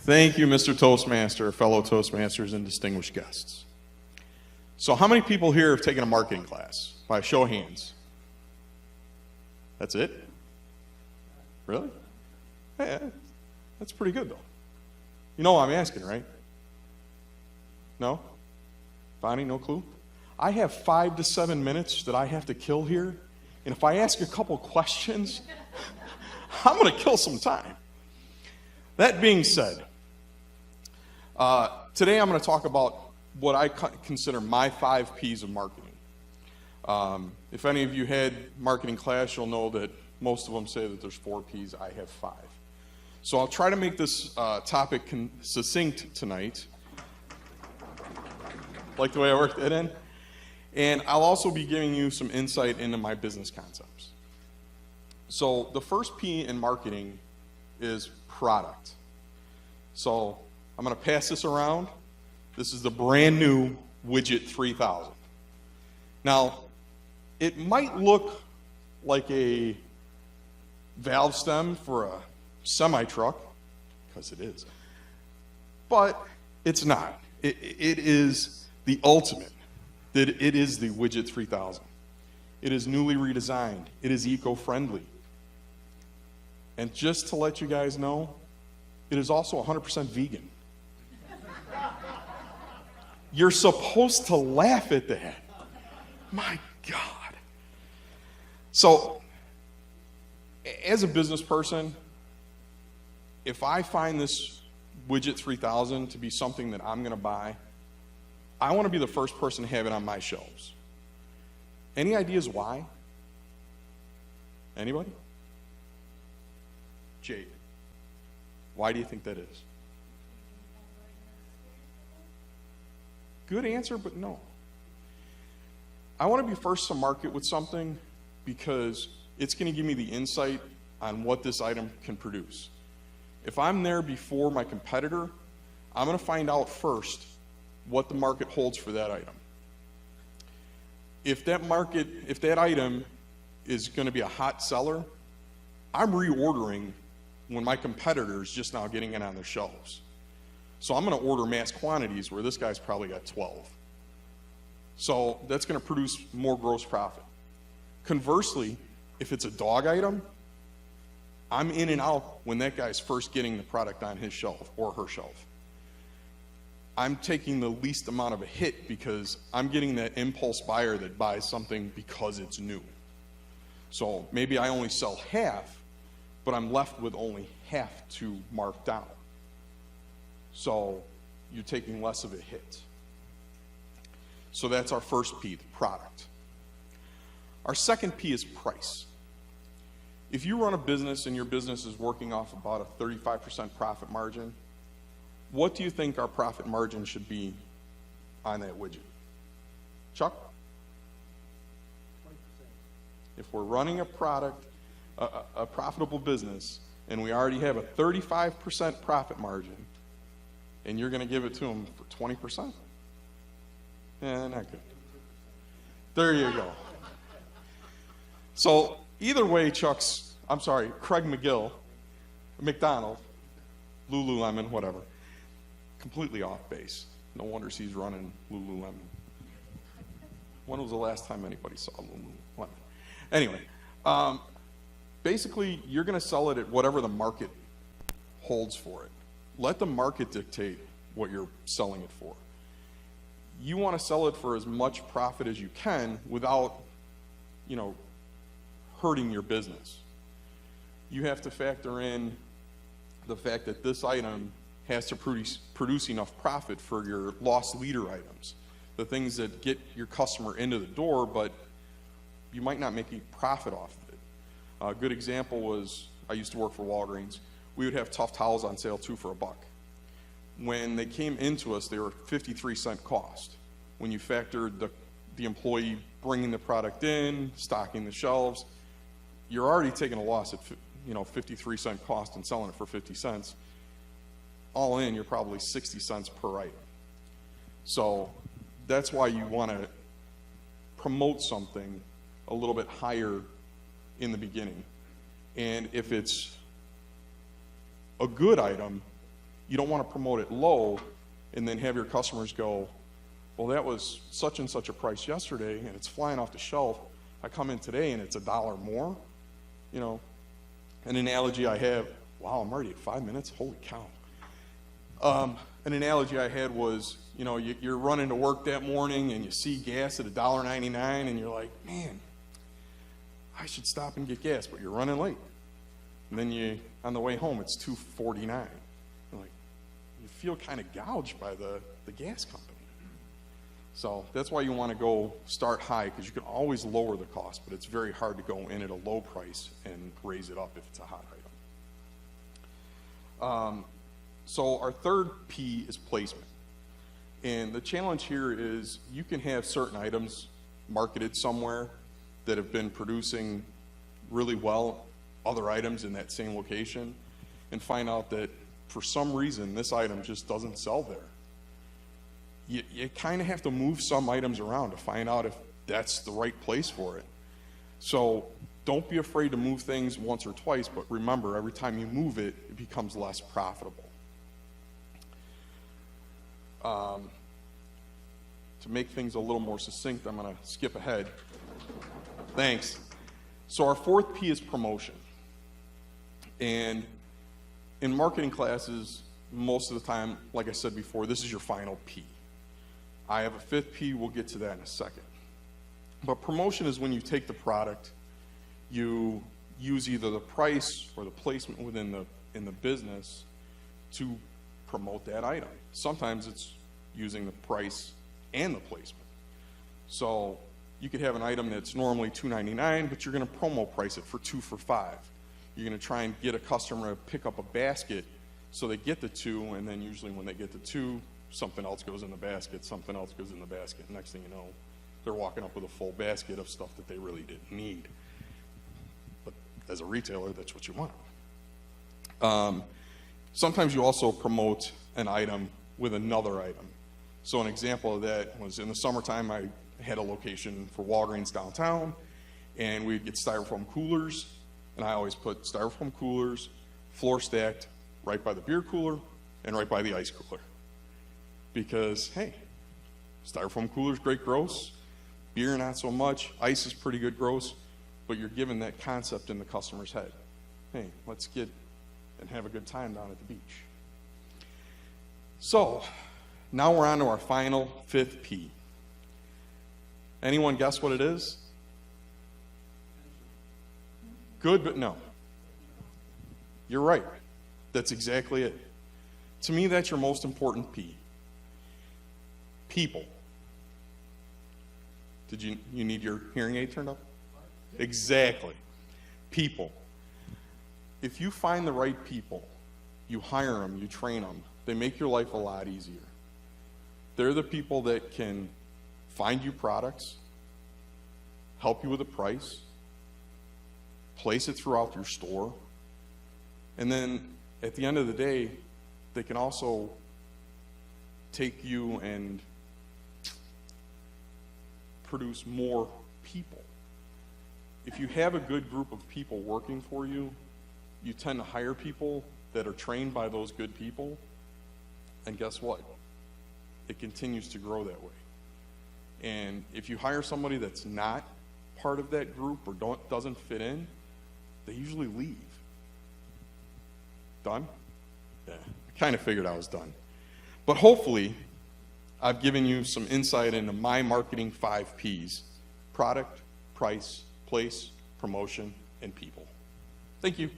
Thank you, Mr. Toastmaster, fellow Toastmasters, and distinguished guests. So how many people here have taken a marketing class? By a show of hands. That's it? Really? Yeah, that's pretty good, though. You know what I'm asking, right? No? Bonnie, no clue? I have 5 to 7 minutes that I have to kill here, and if I ask a couple questions, I'm going to kill some time. That being said, today I'm going to talk about what I consider my 5 P's of marketing. If any of you had marketing class, you'll know that most of them say that there's 4 P's. I have 5. So I'll try to make this topic succinct tonight. Like the way I worked that in. And I'll also be giving you some insight into my business concepts. So the first P in marketing is product. So I'm going to pass this around. This is the brand new Widget 3000. Now, it might look like a valve stem for a semi-truck, because it is, but it's not. It is the ultimate. It is the Widget 3000. It is newly redesigned. It is eco-friendly. And just to let you guys know, it is also 100% vegan. You're supposed to laugh at that. My God. So, as a business person, if I find this Widget 3000 to be something that I'm going to buy, I want to be the first person to have it on my shelves. Any ideas why? Anybody? Jade. Why do you think that is? Good answer, but no. I want to be first to market with something because it's going to give me the insight on what this item can produce. If I'm there before my competitor, I'm going to find out first what the market holds for that item. If that item is going to be a hot seller, I'm reordering when my competitor is just now getting it on their shelves. So I'm going to order mass quantities where this guy's probably got 12. So that's going to produce more gross profit. Conversely, if it's a dog item, I'm in and out when that guy's first getting the product on his shelf or her shelf. I'm taking the least amount of a hit because I'm getting that impulse buyer that buys something because it's new. So maybe I only sell half, but I'm left with only half to mark down. So you're taking less of a hit. So that's our first P, the product. Our second P is price. If you run a business and your business is working off about a 35% profit margin, what do you think our profit margin should be on that widget? Chuck? 20%. If we're running a product, a profitable business, and we already have a 35% profit margin, and you're going to give it to them for 20%? Yeah, not good. There you go. So either way, Craig McDonald, Lululemon, whatever, completely off base. No wonder he's running Lululemon. When was the last time anybody saw Lululemon? Anyway, basically, you're going to sell it at whatever the market holds for it. Let the market dictate what you're selling it for. You want to sell it for as much profit as you can without, hurting your business. You have to factor in the fact that this item has to produce enough profit for your loss leader items, the things that get your customer into the door, but you might not make any profit off of it. A good example was, I used to work for Walgreens. We would have Tough Towels on sale, 2 for $1. When they came into us, they were 53-cent cost. When you factored the employee bringing the product in, stocking the shelves, you're already taking a loss at 53-cent cost and selling it for 50 cents. All in, you're probably 60 cents per item. So that's why you want to promote something a little bit higher in the beginning. And if it's a good item, You don't want to promote it low and then have your customers go, well, that was such and such a price yesterday and it's flying off the shelf. I come in today and it's $1 more. You know, an analogy I have, wow, I'm already at 5 minutes, holy cow. An analogy I had was, you know, you're running to work that morning and you see gas at $1.99 and you're like, man, I should stop and get gas, but you're running late. And then on the way home, it's $2.49. You're like, you feel kind of gouged by the gas company. So that's why you want to go start high, because you can always lower the cost, but it's very hard to go in at a low price and raise it up if it's a hot item. So our third P is placement. And the challenge here is you can have certain items marketed somewhere that have been producing really well, other items in that same location, and find out that for some reason this item just doesn't sell there. You kind of have to move some items around to find out if that's the right place for it. So don't be afraid to move things once or twice, but remember, every time you move it, it becomes less profitable. To make things a little more succinct, I'm going to skip ahead. Thanks. So our fourth P is promotion. And in marketing classes, most of the time, like I said before, this is your final P. I have a fifth P, we'll get to that in a second. But promotion is when you take the product, you use either the price or the placement within the business to promote that item. Sometimes it's using the price and the placement. So you could have an item that's normally $2.99, but you're going to promo price it for 2 for $5. You're going to try and get a customer to pick up a basket so they get the 2, and then usually when they get the 2, something else goes in the basket, something else goes in the basket. Next thing you know, they're walking up with a full basket of stuff that they really didn't need. But as a retailer, that's what you want. Sometimes you also promote an item with another item. So an example of that was in the summertime, I had a location for Walgreens downtown, and we'd get styrofoam coolers, and I always put styrofoam coolers, floor stacked, right by the beer cooler and right by the ice cooler. Because, hey, styrofoam cooler's great gross, beer not so much, ice is pretty good gross, but you're giving that concept in the customer's head. Hey, let's get and have a good time down at the beach. So, now we're on to our final fifth P. Anyone guess what it is? Good, but no. You're right. That's exactly it. To me, that's your most important P. People. Did you need your hearing aid turned up? Exactly. People. If you find the right people, you hire them, you train them, they make your life a lot easier. They're the people that can find you products, help you with a price, place it throughout your store, and then at the end of the day, they can also take you and produce more people. If you have a good group of people working for you, you tend to hire people that are trained by those good people, and guess what? It continues to grow that way. And if you hire somebody that's not part of that group or doesn't fit in, they usually leave. Done? Yeah, I kind of figured I was done. But hopefully, I've given you some insight into my marketing 5 Ps: product, price, place, promotion, and people. Thank you.